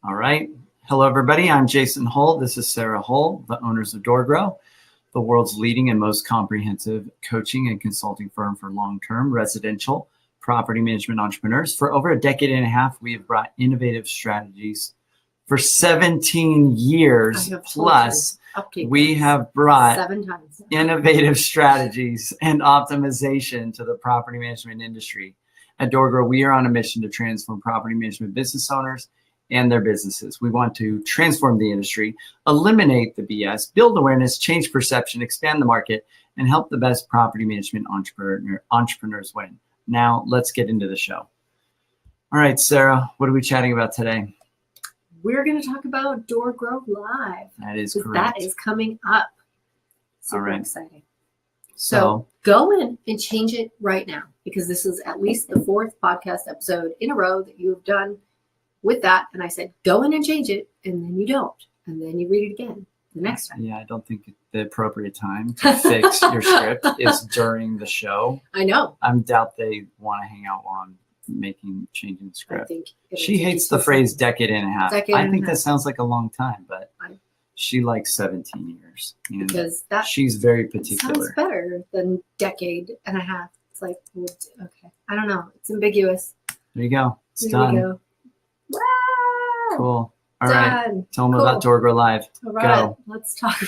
All right. Hello, everybody. I'm Jason Hull. This is Sarah Hull, the owners of DoorGrow, the world's leading and most comprehensive coaching and consulting firm for long-term residential property management entrepreneurs. For over a decade and a half, we have brought innovative strategies. For 17 years plus, we have brought 7 times innovative strategies and optimization to the property management industry. At DoorGrow, we are on a mission to transform property management business owners and their businesses. We want to transform the industry, eliminate the BS, build awareness, change perception, expand the market, and help the best property management entrepreneurs win. Now, let's get into the show. All right, Sarah, what are we chatting about today? We're going to talk about DoorGrow Live. That is correct. That is coming up. Super exciting. So go in and change it right now, because this is at least the 4th podcast episode in a row that you have done with that. And I said, go in and change it, and then you don't. And then you read it again the next time. Yeah, I don't think the appropriate time to fix your script is during the show. I know. I doubt they want to hang out while I'm changing the script. I think she hates the phrase decade and a half. I think that sounds like a long time, but she likes 17 years. Because she's very particular. Sounds better than decade and a half. It's like, okay, I don't know. It's ambiguous. There you go. It's done. You go. Wow. Cool. All right. Tell them about DoorGrow Live. All right. Go. Let's talk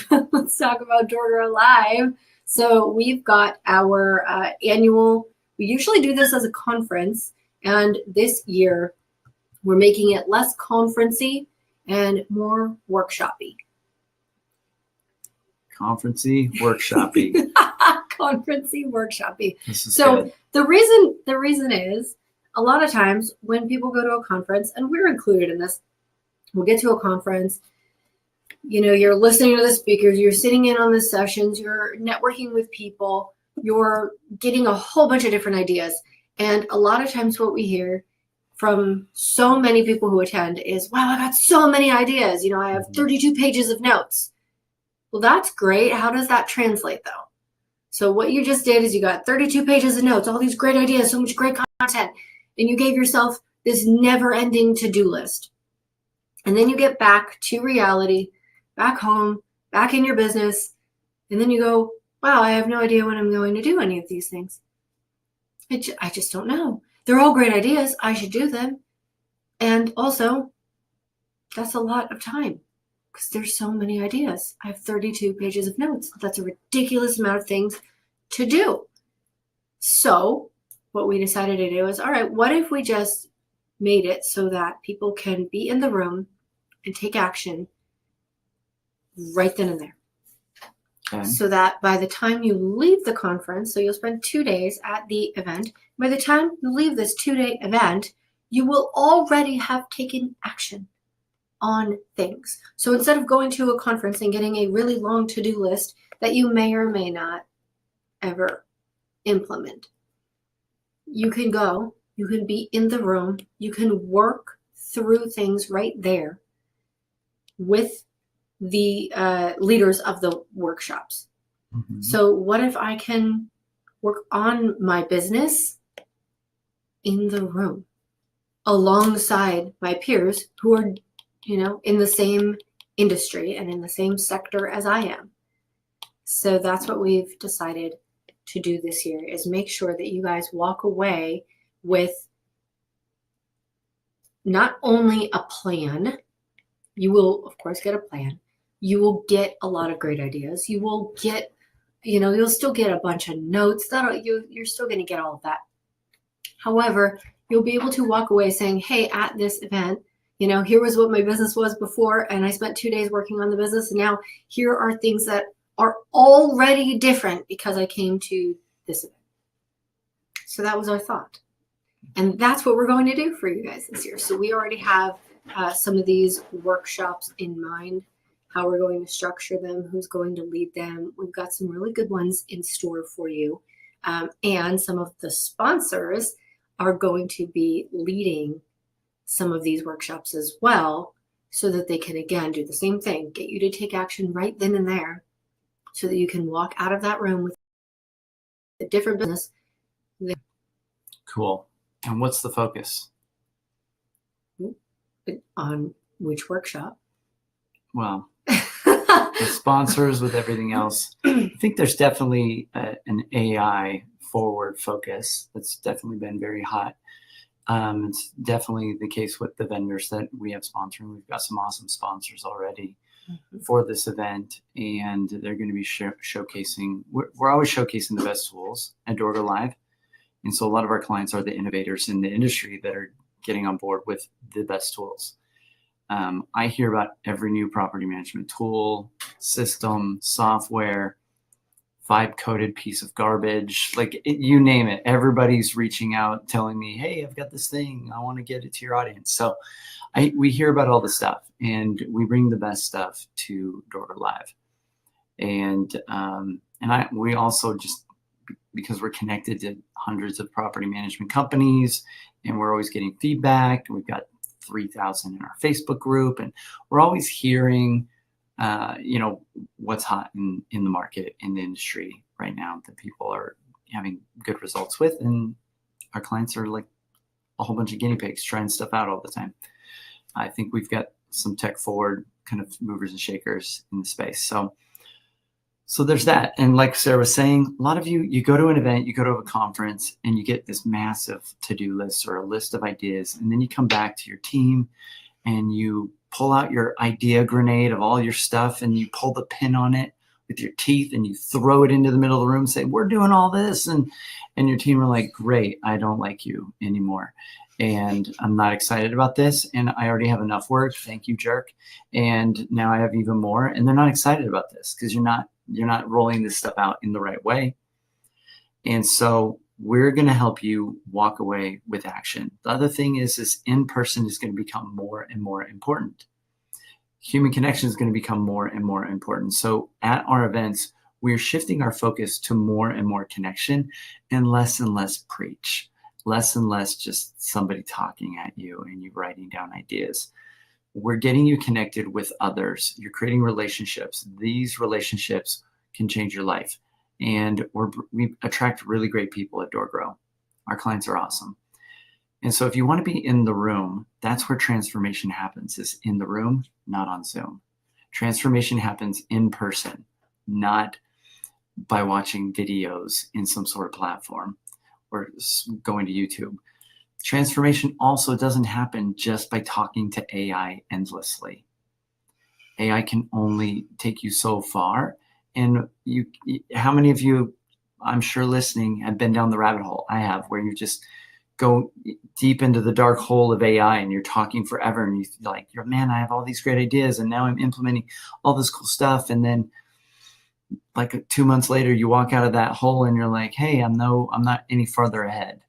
about DoorGrow Live. So we've got our annual. We usually do this as a conference, and this year we're making it less conferencey and more workshopy. Conferencey, workshopy. Conferencey, workshopy. So good. the reason is, a lot of times when people go to a conference, and we're included in this, we'll get to a conference, you're listening to the speakers, you're sitting in on the sessions, you're networking with people, you're getting a whole bunch of different ideas. And a lot of times what we hear from so many people who attend is, wow, I got so many ideas. I have 32 pages of notes. Well, that's great. How does that translate, though? So what you just did is you got 32 pages of notes, all these great ideas, so much great content, and you gave yourself this never-ending to-do list. And then you get back to reality, back home, back in your business, and then you go, wow, I have no idea when I'm going to do any of these things. I just don't know. They're all great ideas. I should do them. And also, that's a lot of time, because there's so many ideas. I have 32 pages of notes. That's a ridiculous amount of things to do. So what we decided to do is, all right, what if we just made it so that people can be in the room and take action right then and there? Okay. So that by the time you leave the conference, so you'll spend 2 days at the event, by the time you leave this 2-day event, you will already have taken action on things. So instead of going to a conference and getting a really long to-do list that you may or may not ever implement, you can go, you can be in the room, you can work through things right there with the leaders of the workshops. Mm-hmm. So what if I can work on my business in the room alongside my peers who are in the same industry and in the same sector as I am? So that's what we've decided to do this year, is make sure that you guys walk away with not only a plan. You will, of course, get a plan. You will get a lot of great ideas. You will get, you'll still get a bunch of notes. You're still going to get all of that. However, you'll be able to walk away saying, hey, at this event, here was what my business was before, and I spent 2 days working on the business, and now here are things that are already different because I came to this event. So that was our thought. And that's what we're going to do for you guys this year. So we already have some of these workshops in mind, how we're going to structure them, who's going to lead them. We've got some really good ones in store for you. And some of the sponsors are going to be leading some of these workshops as well, so that they can, again, do the same thing, get you to take action right then and there, so that you can walk out of that room with a different business. Cool. And what's the focus? On Which workshop? Well, the sponsors with everything else. I think there's definitely an AI forward focus that's definitely been very hot. It's definitely the case with the vendors that we have sponsoring. We've got some awesome sponsors already for this event, and they're going to be showcasing. We're always showcasing the best tools at Dorgo Live, and so a lot of our clients are the innovators in the industry that are getting on board with the best tools. I hear about every new property management tool, system, software, vibe-coded piece of garbage, like you name it. Everybody's reaching out, telling me, "Hey, I've got this thing. I want to get it to your audience." So we hear about all the stuff, and we bring the best stuff to Dorgo Live. And we also just, because we're connected to hundreds of property management companies, and we're always getting feedback. We've got 3,000 in our Facebook group, and we're always hearing, what's hot in the market, in the industry right now that people are having good results with. And our clients are like a whole bunch of guinea pigs trying stuff out all the time. I think we've got some tech forward kind of movers and shakers in the space. So there's that. And like Sarah was saying, a lot of you go to an event, you go to a conference, and you get this massive to-do list or a list of ideas. And then you come back to your team and you pull out your idea grenade of all your stuff, and you pull the pin on it with your teeth and you throw it into the middle of the room and say, "We're doing all this." And your team are like, "Great, I don't like you anymore. And I'm not excited about this. And I already have enough work. Thank you, jerk. And now I have even more." And they're not excited about this because you're not rolling this stuff out in the right way. And so we're going to help you walk away with action. The other thing is in-person is going to become more and more important. Human connection is going to become more and more important. So at our events, we're shifting our focus to more and more connection and less preach, less and less just somebody talking at you and you writing down ideas. We're getting you connected with others. You're creating relationships. These relationships can change your life. And we attract really great people at DoorGrow. Our clients are awesome. And so if you want to be in the room, that's where transformation happens, is in the room, not on Zoom. Transformation happens in person, not by watching videos in some sort of platform or going to YouTube. Transformation also doesn't happen just by talking to AI endlessly. AI can only take you so far. And how many of you, I'm sure listening, have been down the rabbit hole? I have, where you just go deep into the dark hole of AI and you're talking forever and you're like, "Man, I have all these great ideas and now I'm implementing all this cool stuff." And then like 2 months later, you walk out of that hole and you're like, "Hey, I'm not any farther ahead.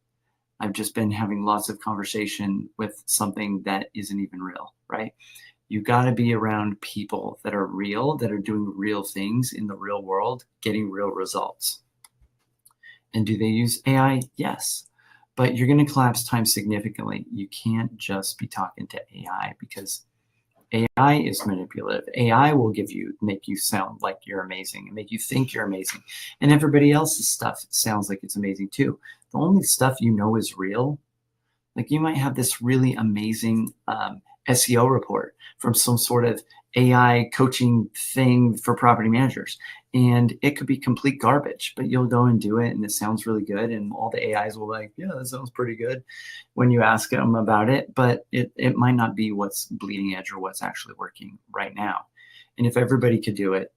I've just been having lots of conversation with something that isn't even real," right? You got to be around people that are real, that are doing real things in the real world, getting real results. And do they use AI? Yes. But you're going to collapse time significantly. You can't just be talking to AI because AI is manipulative. AI will make you sound like you're amazing and make you think you're amazing. And everybody else's stuff sounds like it's amazing too. The only stuff you know is real. Like you might have this really amazing SEO report from some sort of AI coaching thing for property managers. And it could be complete garbage, but you'll go and do it and it sounds really good. And all the AIs will be like, "Yeah, that sounds pretty good," when you ask them about it, but it might not be what's bleeding edge or what's actually working right now. And if everybody could do it,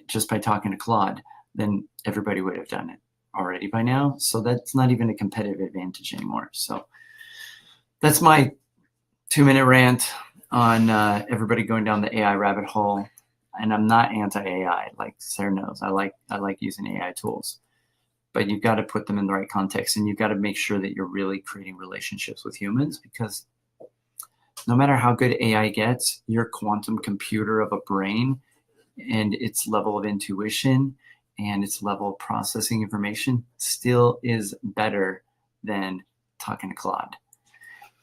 just by talking to Claude, then everybody would have done it already by now. So that's not even a competitive advantage anymore. So that's my 2-minute rant on everybody going down the AI rabbit hole. And I'm not anti-AI, like Sarah knows. I like using AI tools, but you've got to put them in the right context, and you've got to make sure that you're really creating relationships with humans, because no matter how good AI gets, your quantum computer of a brain and its level of intuition and its level of processing information still is better than talking to Claude.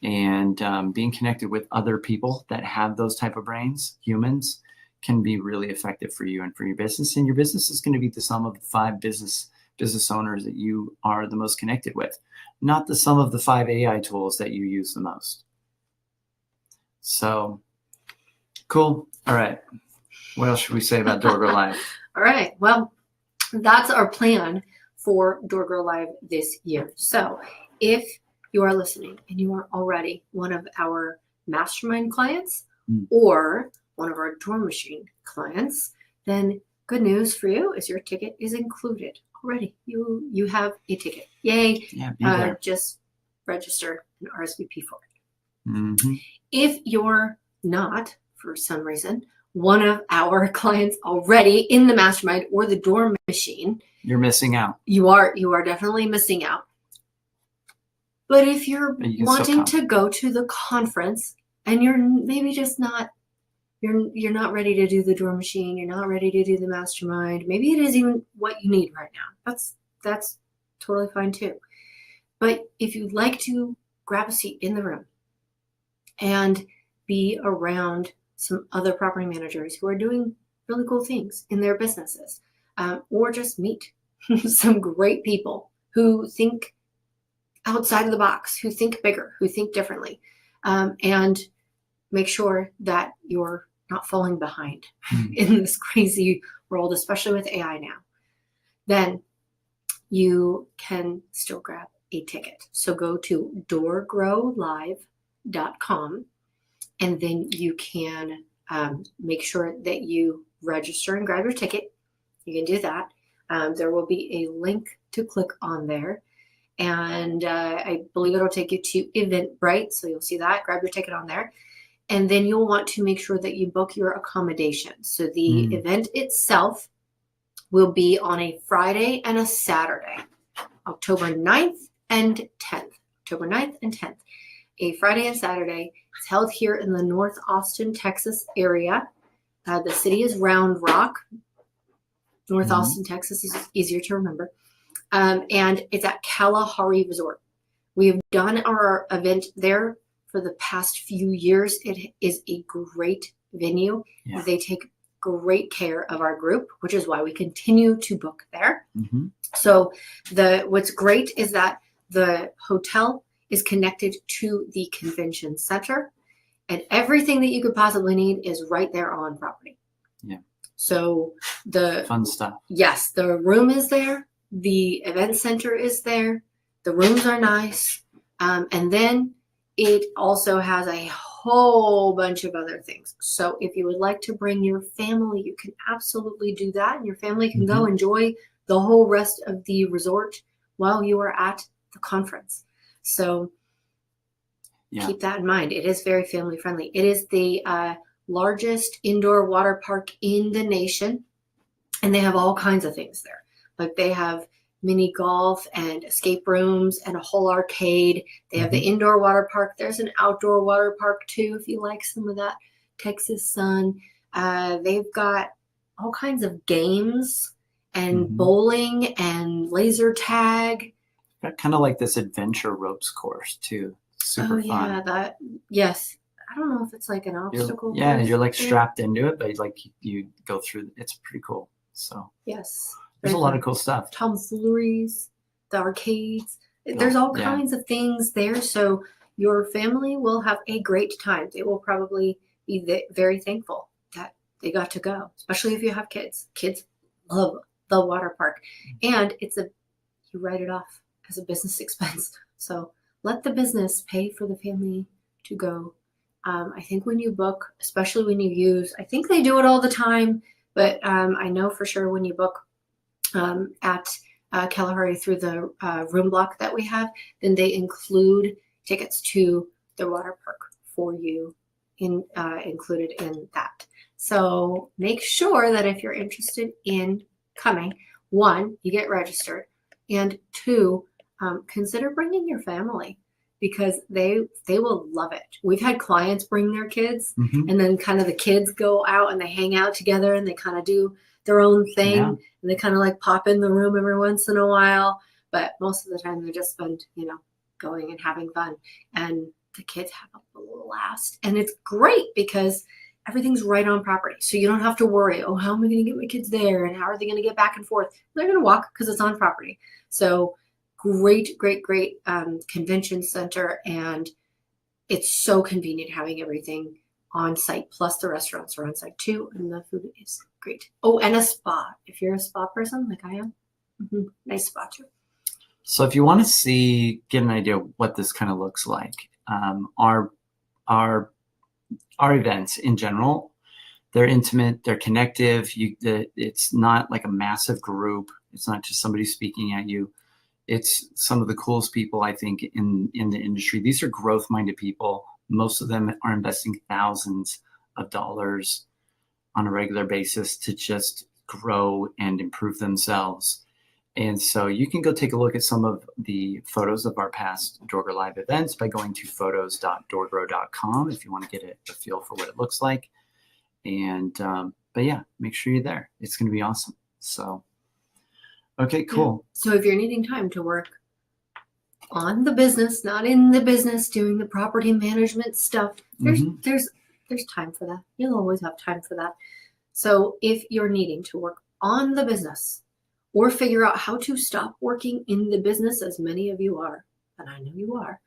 And being connected with other people that have those type of brains, humans, can be really effective for you and for your business. And your business is going to be the sum of the 5 business owners that you are the most connected with, not the sum of the 5 AI tools that you use the most. So Cool. All right. What else should we say about Door Grow Live? All right. Well, that's our plan for Door Grow Live this year. So if you are listening and you are already one of our mastermind clients or one of our Door Machine clients, then good news for you is your ticket is included already. You have a ticket. Yay. Yeah, be there. Just register and RSVP for it. Mm-hmm. If you're not, for some reason, one of our clients already in the mastermind or the Door Machine, You're missing out. you are definitely missing out. But if you're But you can still wanting come. to go to the conference and you're maybe just not, you're not ready to do the Door Machine, you're not ready to do the mastermind, maybe it is even what you need right now. That's totally fine too. But if you'd like to grab a seat in the room and be around some other property managers who are doing really cool things in their businesses, or just meet some great people who think outside of the box, who think bigger, who think differently, and make sure that you're not falling behind in this crazy world, especially with AI now, then you can still grab a ticket. So go to doorgrowlive.com and then you can make sure that you register and grab your ticket. You can do that. There will be a link to click on there. And I believe it'll take you to Eventbrite. So you'll see that. Grab your ticket on there. And then you'll want to make sure that you book your accommodation. So the event itself will be on a Friday and a Saturday, October 9th and 10th. October 9th and 10th. A Friday and Saturday. It's held here in the North Austin, Texas area. The city is Round Rock. North Austin, Texas is easier to remember. And it's at Kalahari Resort. We have done our event there for the past few years. It is a great venue. Yeah. They take great care of our group, which is why we continue to book there. Mm-hmm. So what's great is that the hotel is connected to the convention center, and everything that you could possibly need is right there on property. Yeah. So the Fun stuff. yes, the room is there. The event center is there. The rooms are nice. And then it also has a whole bunch of other things. So if you would like to bring your family, you can absolutely do that. And your family can go enjoy the whole rest of the resort while you are at the conference. So keep that in mind. It is very family friendly. It is the largest indoor water park in the nation. And they have all kinds of things there. Like they have mini golf and escape rooms and a whole arcade. They have the indoor water park. There's an outdoor water park too, if you like some of that Texas sun. They've got all kinds of games and bowling and laser tag. Kind of like this adventure ropes course too. Super fun. Yes. I don't know if it's like an obstacle. You're like strapped into it, but like you go through. It's pretty cool. So yes. There's a lot of cool stuff. Tomfooleries, the arcades. There's all kinds of things there. So your family will have a great time. They will probably be very thankful that they got to go, especially if you have kids. Kids love the water park. And you write it off as a business expense. So let the business pay for the family to go. I think when you book, especially when you use, I think they do it all the time, but I know for sure when you book at Kalahari through the room block that we have, then they include tickets to the water park for you included in that. So make sure that if you're interested in coming, 1, you get registered, and 2, consider bringing your family because they will love it. We've had clients bring their kids and then kind of the kids go out and they hang out together and they kind of do their own thing and they kind of like pop in the room every once in a while. But most of the time they just spend, going and having fun, and the kids have a blast. And it's great because everything's right on property. So you don't have to worry, how am I going to get my kids there? And how are they going to get back and forth? They're going to walk because it's on property. So great convention center. And it's so convenient having everything on site, plus the restaurants are on site too, and the food is great. Oh, and a spa. If you're a spa person like I am, nice spa too. So if you want to get an idea of what this kind of looks like, our events in general, they're intimate, they're connective. It's not like a massive group. It's not just somebody speaking at you. It's some of the coolest people, I think, in the industry. These are growth-minded people. Most of them are investing thousands of dollars on a regular basis to just grow and improve themselves. And so you can go take a look at some of the photos of our past Dorgro Live events by going to photos.dorgro.com if you want to get a feel for what it looks like. And, but yeah, make sure you're there. It's going to be awesome. So, okay, cool. Yeah. So if you're needing time to work on the business, not in the business, doing the property management stuff, there's time for that. You'll always have time for that. So if you're needing to work on the business or figure out how to stop working in the business, as many of you are, and I know you are,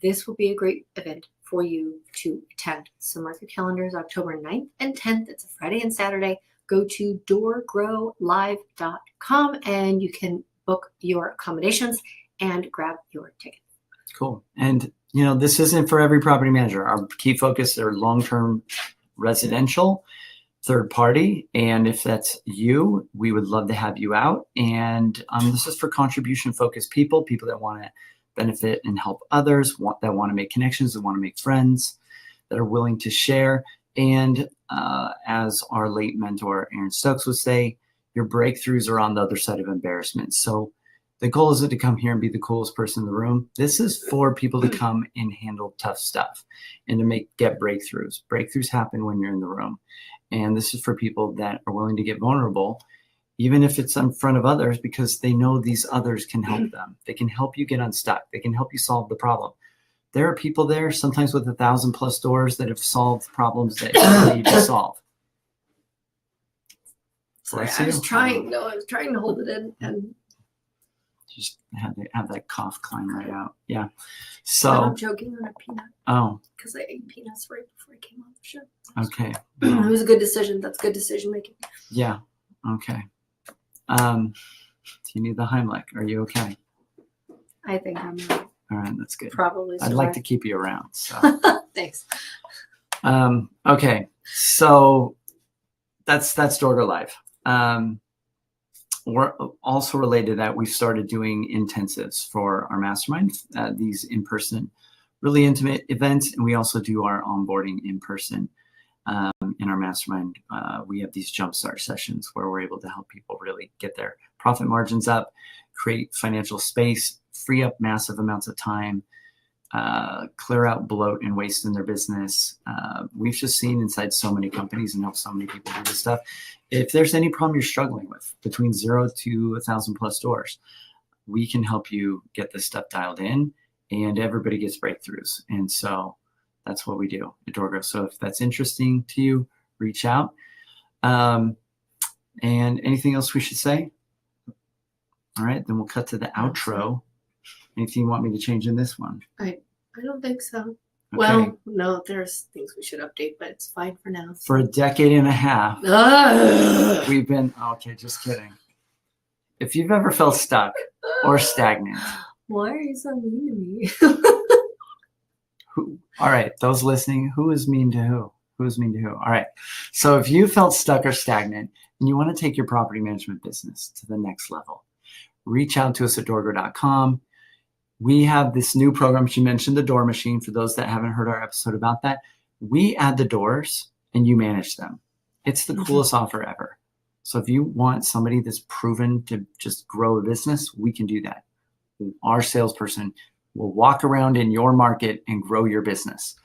this will be a great event for you to attend. So mark your calendars, October 9th and 10th. It's a Friday and Saturday. Go to doorgrowlive.com and you can book your accommodations and grab your ticket. Cool. And, you know, this isn't for every property manager. Our key focus are long-term residential, third party. And if that's you, we would love to have you out. And this is for contribution-focused people that want to benefit and help others, that want to make connections, that want to make friends, that are willing to share. And as our late mentor, Aaron Stokes, would say, your breakthroughs are on the other side of embarrassment. So the goal isn't to come here and be the coolest person in the room. This is for people to come and handle tough stuff and to get breakthroughs. Breakthroughs happen when you're in the room. And this is for people that are willing to get vulnerable, even if it's in front of others, because they know these others can help them. They can help you get unstuck. They can help you solve the problem. There are people there, sometimes with 1,000+ doors, that have solved problems that you need to solve. Sorry, I was trying to hold it in and just had to have that cough climb right out. Yeah. So I'm joking on a peanut. Oh. Because I ate peanuts right before I came on the show. Okay. It was a good decision. That's good decision making. Yeah. Okay. Do you need the Heimlich? Are you okay? I think I'm right. All right, that's good. Probably. I'd like to keep you around. So. Thanks. Okay. So that's Dorgro Live. We're also related to that. We've started doing intensives for our mastermind, these in-person, really intimate events. And we also do our onboarding in person in our mastermind. We have these jumpstart sessions where we're able to help people really get their profit margins up, create financial space, free up massive amounts of time, clear out bloat and waste in their business. We've just seen inside so many companies and helped so many people do this stuff. If there's any problem you're struggling with between 0 to 1,000+ doors, we can help you get this stuff dialed in, and everybody gets breakthroughs. And so that's what we do at Dorgro. So if that's interesting to you, reach out. And anything else we should say? All right, then we'll cut to the outro. Anything you want me to change in this one? I don't think so. Okay. Well, no, there's things we should update, but it's fine for now. For a decade and a half, we've been, okay, just kidding. If you've ever felt stuck or stagnant. Why are you so mean to me? All right, those listening, who is mean to who? Who is mean to who? All right, so if you felt stuck or stagnant and you want to take your property management business to the next level, reach out to us at dorgro.com. We have this new program. She mentioned the door machine. For those that haven't heard our episode about that, we add the doors and you manage them. It's the coolest offer ever. So if you want somebody that's proven to just grow a business, we can do that. Our salesperson will walk around in your market and grow your business.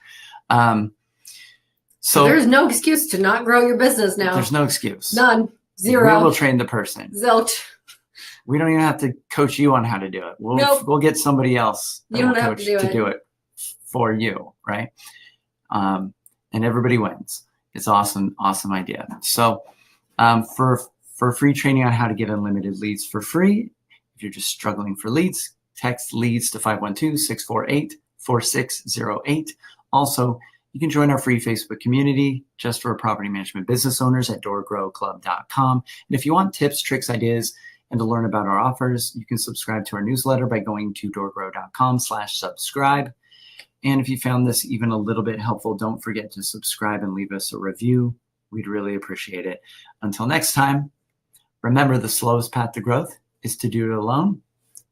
So there's no excuse to not grow your business now. There's no excuse. None. Zero. We will train the person. Zilch. We don't even have to coach you on how to do it. We'll get somebody else you don't have to do it for you, right? And everybody wins. It's awesome idea. So for free training on how to get unlimited leads for free, if you're just struggling for leads, text leads to 512-648-4608. Also, You can join our free Facebook community just for property management business owners at doorgrowclub.com. And if you want tips, tricks, ideas, and to learn about our offers, you can subscribe to our newsletter by going to doorgrow.com/subscribe. And if you found this even a little bit helpful, don't forget to subscribe and leave us a review. We'd really appreciate it. Until next time, remember the slowest path to growth is to do it alone.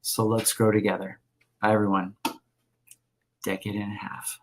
So let's grow together. Bye, everyone. Decade and a half.